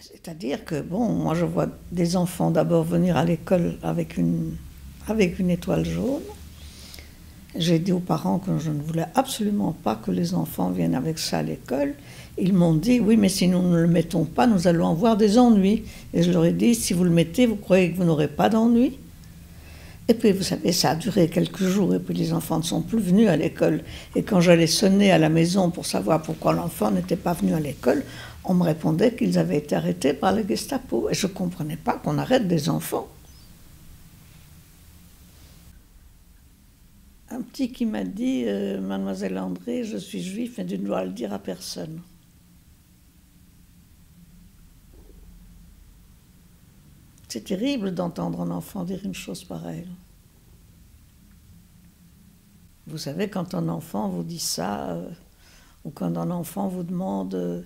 C'est-à-dire que, bon, moi je vois des enfants d'abord venir à l'école avec une étoile jaune. J'ai dit aux parents que je ne voulais absolument pas que les enfants viennent avec ça à l'école. Ils m'ont dit, oui, mais si nous ne le mettons pas, nous allons avoir des ennuis. Et je leur ai dit, si vous le mettez, vous croyez que vous n'aurez pas d'ennuis? Et puis, vous savez, ça a duré quelques jours, et puis les enfants ne sont plus venus à l'école. Et quand j'allais sonner à la maison pour savoir pourquoi l'enfant n'était pas venu à l'école, on me répondait qu'ils avaient été arrêtés par la Gestapo. Et je ne comprenais pas qu'on arrête des enfants. Un petit qui m'a dit, Mademoiselle André, je suis juif et tu ne dois le dire à personne. C'est terrible d'entendre un enfant dire une chose pareille. Vous savez, quand un enfant vous dit ça, ou quand un enfant vous demande...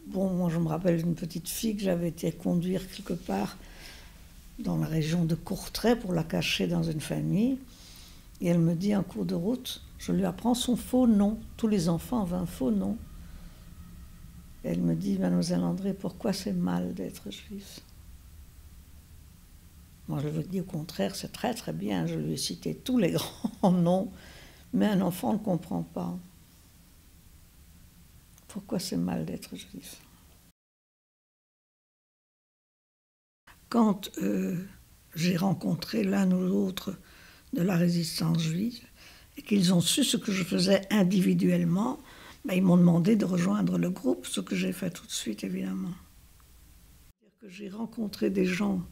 bon, moi je me rappelle d'une petite fille que j'avais été conduire quelque part dans la région de Courtrai pour la cacher dans une famille. Et elle me dit en cours de route, je lui apprends son faux nom. Tous les enfants avaient un faux nom. Et elle me dit, Mademoiselle André, pourquoi c'est mal d'être juif? Moi, je lui dis au contraire, c'est très très bien. Je lui ai cité tous les grands noms, mais un enfant ne comprend pas. Pourquoi c'est mal d'être juif? Quand j'ai rencontré l'un ou l'autre de la résistance juive et qu'ils ont su ce que je faisais individuellement, ben, ils m'ont demandé de rejoindre le groupe, ce que j'ai fait tout de suite, évidemment. J'ai rencontré des gens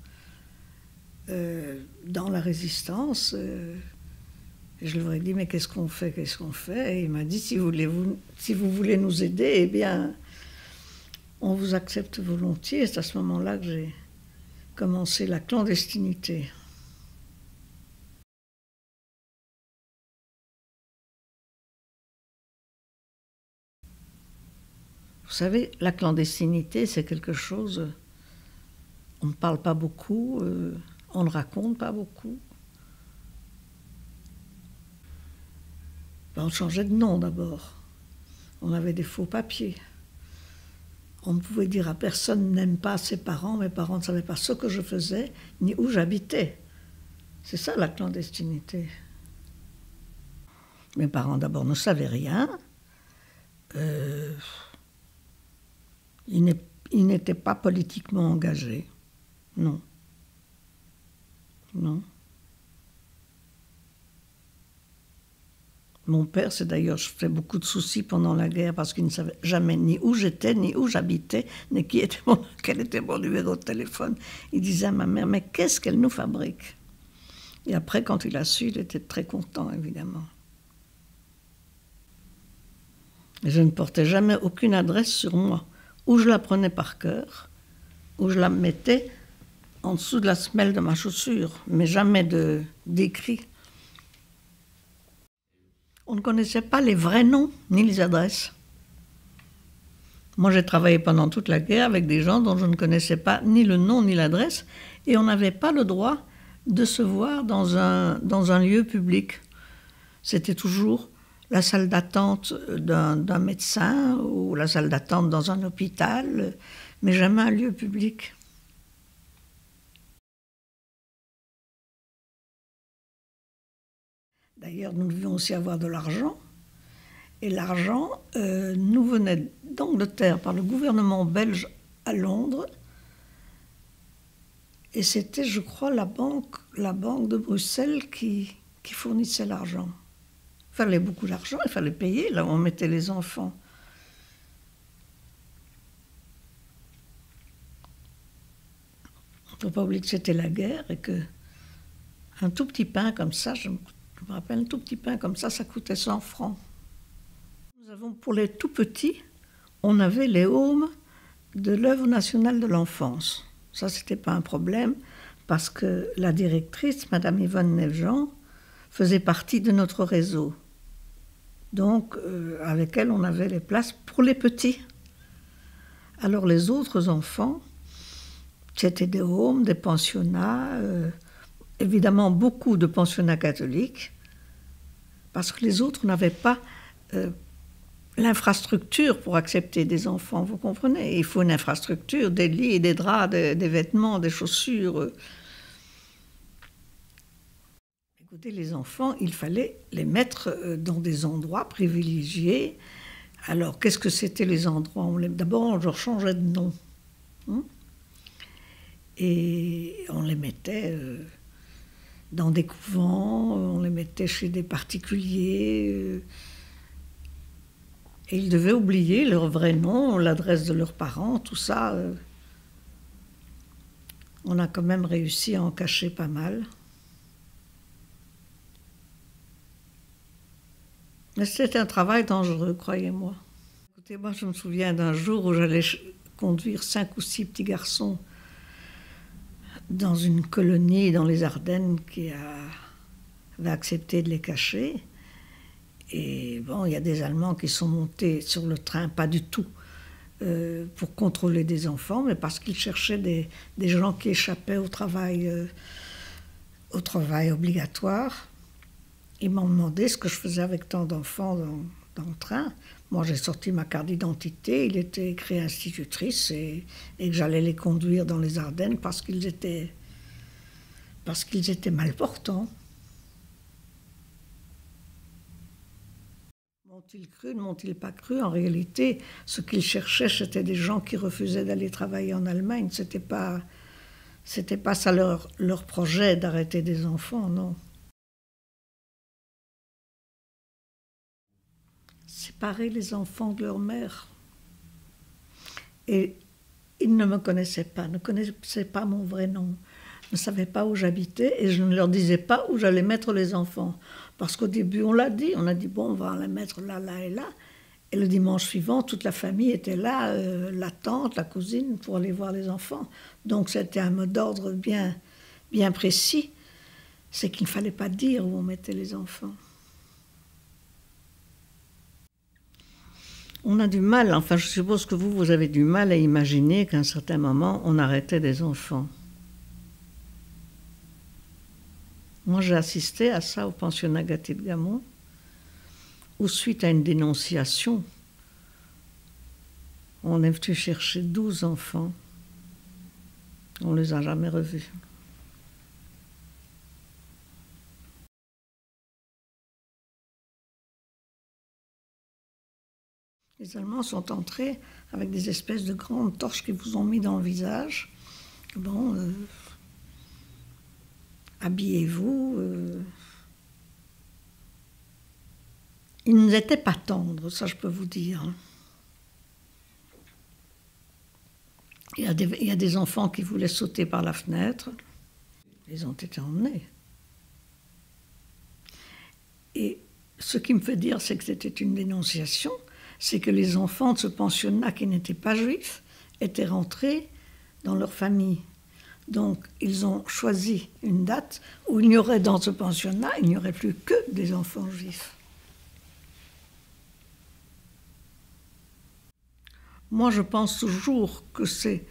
dans la résistance. Je leur ai dit, mais qu'est-ce qu'on fait, qu'est-ce qu'on fait? Et il m'a dit, si vous voulez nous aider, eh bien, on vous accepte volontiers. C'est à ce moment-là que j'ai commencé la clandestinité. Vous savez, la clandestinité, c'est quelque chose... On ne parle pas beaucoup, on ne raconte pas beaucoup. On changeait de nom d'abord. On avait des faux papiers. On ne pouvait dire à personne n'aime pas ses parents. Mes parents ne savaient pas ce que je faisais, ni où j'habitais. C'est ça la clandestinité. Mes parents d'abord ne savaient rien. Ils n'étaient pas politiquement engagés. Non. Non. Mon père, c'est d'ailleurs, je fais beaucoup de soucis pendant la guerre parce qu'il ne savait jamais ni où j'étais, ni où j'habitais, ni quel était mon numéro de téléphone. Il disait à ma mère, mais qu'est-ce qu'elle nous fabrique? Et après, quand il a su, il était très content, évidemment. Et je ne portais jamais aucune adresse sur moi. Ou je la prenais par cœur, ou je la mettais en dessous de la semelle de ma chaussure, mais jamais d'écrit. On ne connaissait pas les vrais noms, ni les adresses. Moi, j'ai travaillé pendant toute la guerre avec des gens dont je ne connaissais pas ni le nom ni l'adresse, et on n'avait pas le droit de se voir dans un lieu public. C'était toujours la salle d'attente d'un médecin ou la salle d'attente dans un hôpital, mais jamais un lieu public. D'ailleurs, nous devions aussi avoir de l'argent. Et l'argent nous venait d'Angleterre par le gouvernement belge à Londres. Et c'était, je crois, la banque de Bruxelles qui fournissait l'argent. Il fallait beaucoup d'argent, il fallait payer là où on mettait les enfants. Il ne faut pas oublier que c'était la guerre et qu'un tout petit pain comme ça, je me rappelle, un tout petit pain comme ça coûtait 100 francs. Nous avons, pour les tout petits, on avait les haumes de l'œuvre nationale de l'enfance. Ça, c'était pas un problème, parce que la directrice, Madame Yvonne Nevejean, faisait partie de notre réseau. Donc, avec elle, on avait les places pour les petits. Alors, les autres enfants, c'était des hômes, des pensionnats, évidemment beaucoup de pensionnats catholiques, parce que les autres n'avaient pas l'infrastructure pour accepter des enfants, vous comprenez? Il faut une infrastructure, des lits, des draps, des vêtements, des chaussures. Écoutez, les enfants, il fallait les mettre dans des endroits privilégiés. Alors, qu'est-ce que c'était les endroits? D'abord, on leur changeait de nom. Hein? Et on les mettait dans des couvents, on les mettait chez des particuliers. Et ils devaient oublier leur vrai nom, l'adresse de leurs parents, tout ça. On a quand même réussi à en cacher pas mal. Mais c'était un travail dangereux, croyez-moi. Écoutez, moi, je me souviens d'un jour où j'allais conduire 5 ou 6 petits garçons dans une colonie dans les Ardennes qui avait accepté de les cacher. Et bon, il y a des Allemands qui sont montés sur le train, pas du tout pour contrôler des enfants, mais parce qu'ils cherchaient des gens qui échappaient au travail obligatoire. Ils m'ont demandé ce que je faisais avec tant d'enfants dans le train. Moi, j'ai sorti ma carte d'identité, il était écrit institutrice et que j'allais les conduire dans les Ardennes parce qu'ils étaient mal portants. M'ont-ils cru, ne m'ont-ils pas cru? En réalité, ce qu'ils cherchaient, c'était des gens qui refusaient d'aller travailler en Allemagne. C'était pas ça leur projet d'arrêter des enfants, non. Séparer les enfants de leur mère. Et ils ne me connaissaient pas, ne connaissaient pas mon vrai nom, ne savaient pas où j'habitais et je ne leur disais pas où j'allais mettre les enfants. Parce qu'au début, on a dit, bon, on va les mettre là, là et là. Et le dimanche suivant, toute la famille était là, la tante, la cousine, pour aller voir les enfants. Donc c'était un mot d'ordre bien précis. C'est qu'il ne fallait pas dire où on mettait les enfants. On a du mal, enfin je suppose que vous avez du mal à imaginer qu'à un certain moment, on arrêtait des enfants. Moi, j'ai assisté à ça au pensionnat Gâté de Gamon, où suite à une dénonciation, on est venu chercher 12 enfants. On ne les a jamais revus. Les Allemands sont entrés avec des espèces de grandes torches qu'ils vous ont mis dans le visage. Bon, habillez-vous. Ils n'étaient pas tendres, ça je peux vous dire. Il y a des enfants qui voulaient sauter par la fenêtre. Ils ont été emmenés. Et ce qui me fait dire, c'est que c'était une dénonciation, c'est que les enfants de ce pensionnat qui n'étaient pas juifs étaient rentrés dans leur famille. Donc, ils ont choisi une date où il n'y aurait dans ce pensionnat, il n'y aurait plus que des enfants juifs. Moi, je pense toujours que c'est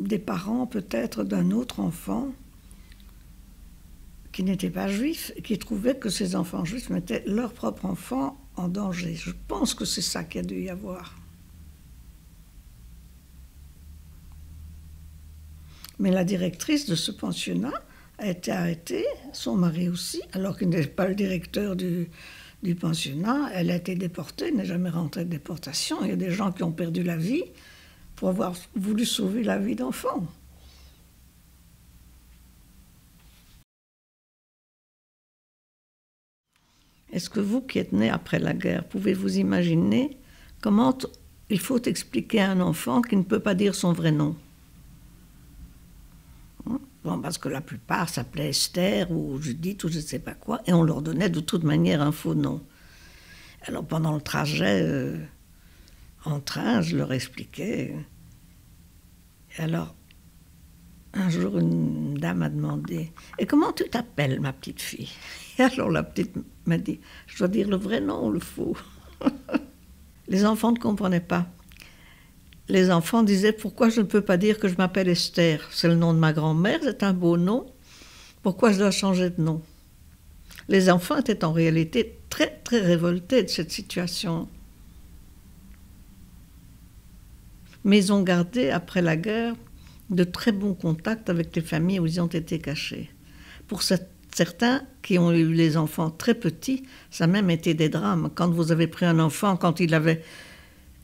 des parents, peut-être, d'un autre enfant qui n'était pas juif et qui trouvaient que ces enfants juifs mettaient leur propre enfant en danger. Je pense que c'est ça qu'il y a dû y avoir. Mais la directrice de ce pensionnat a été arrêtée, son mari aussi, alors qu'il n'était pas le directeur du pensionnat. Elle a été déportée, n'est jamais rentrée de déportation. Il y a des gens qui ont perdu la vie pour avoir voulu sauver la vie d'enfants. Est-ce que vous, qui êtes né après la guerre, pouvez-vous imaginer comment il faut expliquer à un enfant qui ne peut pas dire son vrai nom? Bon, parce que la plupart s'appelaient Esther ou Judith ou je ne sais pas quoi, et on leur donnait de toute manière un faux nom. Alors pendant le trajet en train, je leur expliquais. Et alors, un jour, une dame a demandé « Et comment tu t'appelles, ma petite fille ?» Et alors la petite m'a dit « Je dois dire le vrai nom ou le faux ?» Les enfants ne comprenaient pas. Les enfants disaient « Pourquoi je ne peux pas dire que je m'appelle Esther? C'est le nom de ma grand-mère, c'est un beau nom. Pourquoi je dois changer de nom ?» Les enfants étaient en réalité très, très révoltés de cette situation. Mais ils ont gardé, après la guerre, de très bons contacts avec les familles où ils ont été cachés. Pour certains qui ont eu les enfants très petits, ça a même été des drames. Quand vous avez pris un enfant, quand il avait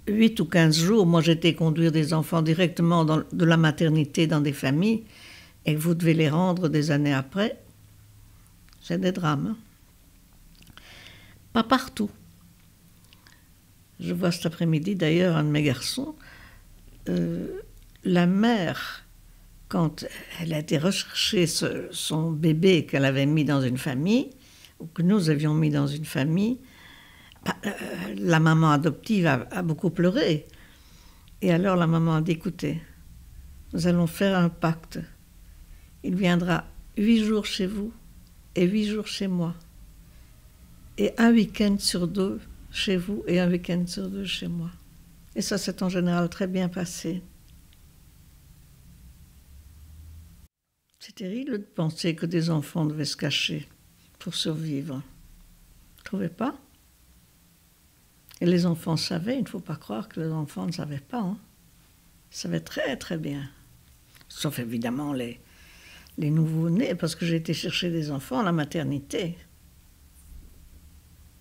8 ou 15 jours, moi j'étais conduire des enfants directement de la maternité dans des familles, et que vous devez les rendre des années après, c'est des drames. Hein. Pas partout. Je vois cet après-midi d'ailleurs un de mes garçons, la mère, quand elle a été rechercher son bébé qu'elle avait mis dans une famille, ou que nous avions mis dans une famille, la maman adoptive a beaucoup pleuré. Et alors la maman a dit, écoutez, nous allons faire un pacte. Il viendra 8 jours chez vous et 8 jours chez moi. Et un week-end sur 2 chez vous et un week-end sur 2 chez moi. Et ça s'est en général très bien passé. C'est terrible de penser que des enfants devaient se cacher pour survivre. Vous ne trouvez pas? Et les enfants savaient, il ne faut pas croire que les enfants ne savaient pas. Hein. Ils savaient très très bien. Sauf évidemment les nouveau-nés, parce que j'ai été chercher des enfants à la maternité.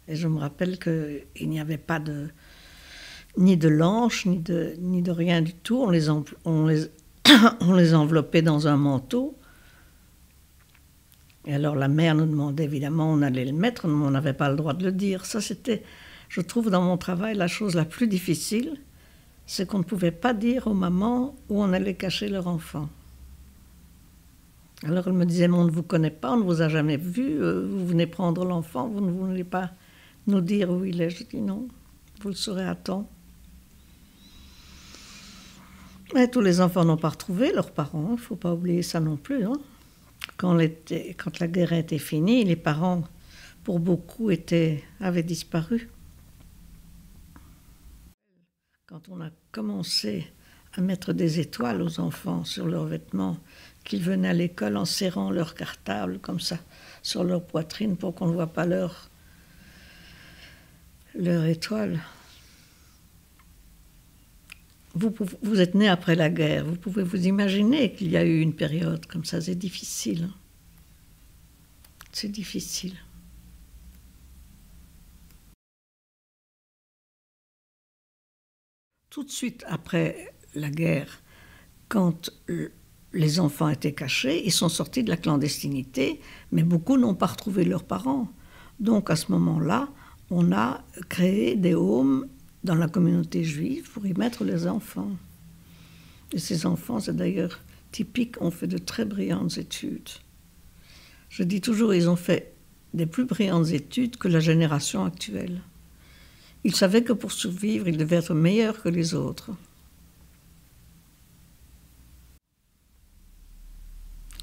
Et je me rappelle qu'il n'y avait pas ni de lanche, ni de rien du tout. On les enveloppait dans un manteau. Et alors la mère nous demandait, évidemment, on allait le mettre, mais on n'avait pas le droit de le dire. Ça, c'était, je trouve, dans mon travail, la chose la plus difficile, c'est qu'on ne pouvait pas dire aux mamans où on allait cacher leur enfant. Alors elle me disait, mais on ne vous connaît pas, on ne vous a jamais vu, vous venez prendre l'enfant, vous ne voulez pas nous dire où il est. Je dis non, vous le saurez à temps. Mais tous les enfants n'ont pas retrouvé leurs parents, il ne faut pas oublier ça non plus. Hein. Quand la guerre était finie, les parents, pour beaucoup, avaient disparu. Quand on a commencé à mettre des étoiles aux enfants sur leurs vêtements, qu'ils venaient à l'école en serrant leur cartable comme ça sur leur poitrine pour qu'on ne voit pas leur étoile. Vous êtes né après la guerre, vous pouvez vous imaginer qu'il y a eu une période comme ça, c'est difficile. Hein. C'est difficile. Tout de suite après la guerre, quand les enfants étaient cachés, ils sont sortis de la clandestinité, mais beaucoup n'ont pas retrouvé leurs parents. Donc à ce moment-là, on a créé des homes dans la communauté juive pour y mettre les enfants. Et ces enfants, c'est d'ailleurs typique, ont fait de très brillantes études. Je dis toujours, ils ont fait des plus brillantes études que la génération actuelle. Ils savaient que pour survivre, ils devaient être meilleurs que les autres.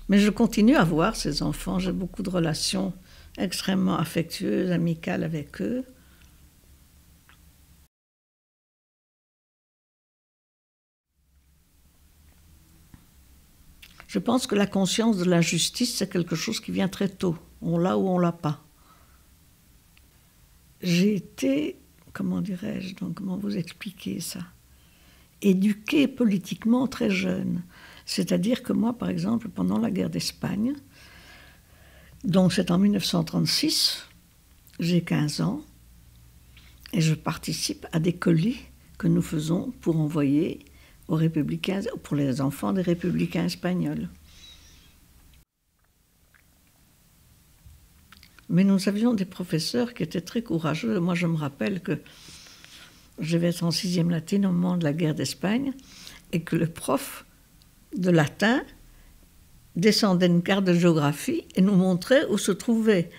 Mais je continue à voir ces enfants, j'ai beaucoup de relations extrêmement affectueuses, amicales avec eux. Je pense que la conscience de l'injustice, c'est quelque chose qui vient très tôt. On l'a ou on l'a pas. J'ai été, comment dirais-je, donc comment vous expliquer ça, éduquée politiquement très jeune. C'est-à-dire que moi, par exemple, pendant la guerre d'Espagne, donc c'est en 1936, j'ai 15 ans, et je participe à des colis que nous faisons pour envoyer aux républicains, pour les enfants des républicains espagnols. Mais nous avions des professeurs qui étaient très courageux. Moi, je me rappelle que je vais être en 6e latine au moment de la guerre d'Espagne et que le prof de latin descendait une carte de géographie et nous montrait où se trouvaient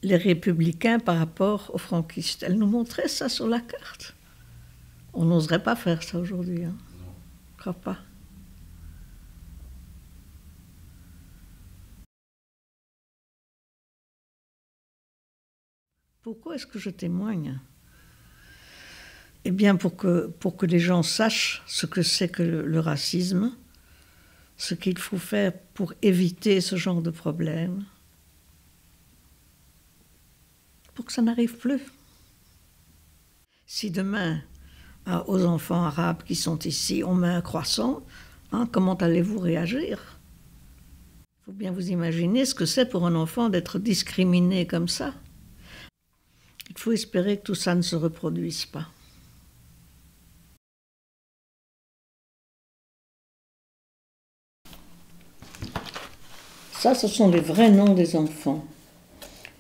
les républicains par rapport aux franquistes. Elle nous montrait ça sur la carte. On n'oserait pas faire ça aujourd'hui. Hein. Je crois pas. Pourquoi est-ce que je témoigne ? Eh bien, pour que les gens sachent ce que c'est que le racisme, ce qu'il faut faire pour éviter ce genre de problème. pour que ça n'arrive plus. Si demain, aux enfants arabes qui sont ici, on met un croissant, hein, comment allez-vous réagir? Il faut bien vous imaginer ce que c'est pour un enfant d'être discriminé comme ça. Il faut espérer que tout ça ne se reproduise pas. Ça, ce sont les vrais noms des enfants.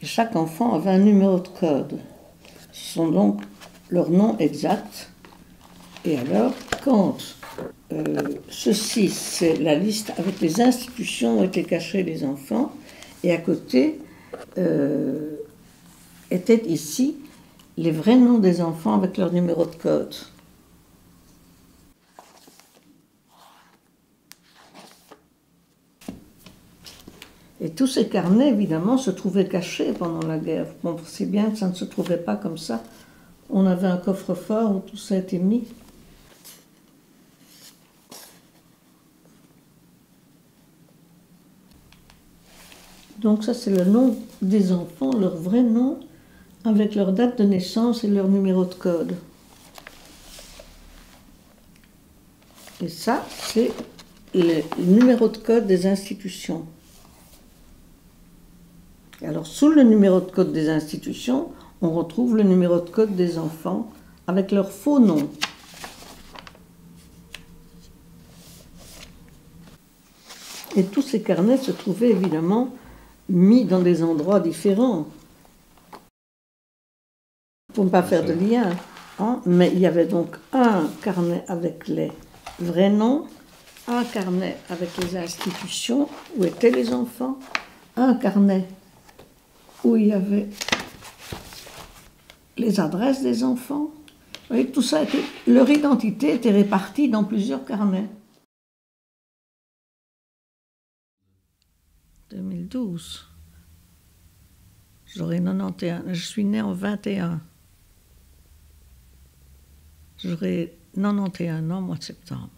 Et chaque enfant avait un numéro de code. Ce sont donc leurs noms exacts. Et alors, quand ceci, c'est la liste avec les institutions où étaient cachés les enfants, et à côté étaient ici les vrais noms des enfants avec leur numéro de code. Et tous ces carnets, évidemment, se trouvaient cachés pendant la guerre. Bon, c'est bien que ça ne se trouvait pas comme ça. On avait un coffre-fort où tout ça a été mis. Donc ça, c'est le nom des enfants, leur vrai nom, avec leur date de naissance et leur numéro de code. Et ça, c'est le numéro de code des institutions. Alors, sous le numéro de code des institutions, on retrouve le numéro de code des enfants avec leur faux nom. Et tous ces carnets se trouvaient évidemment mis dans des endroits différents, pour ne pas faire de lien. Hein? Mais il y avait donc un carnet avec les vrais noms, un carnet avec les institutions où étaient les enfants, un carnet où il y avait les adresses des enfants. Vous voyez, tout ça leur identité était répartie dans plusieurs carnets. 2012. J'aurai 91. Je suis née en 21. J'aurai 91 ans au mois de septembre.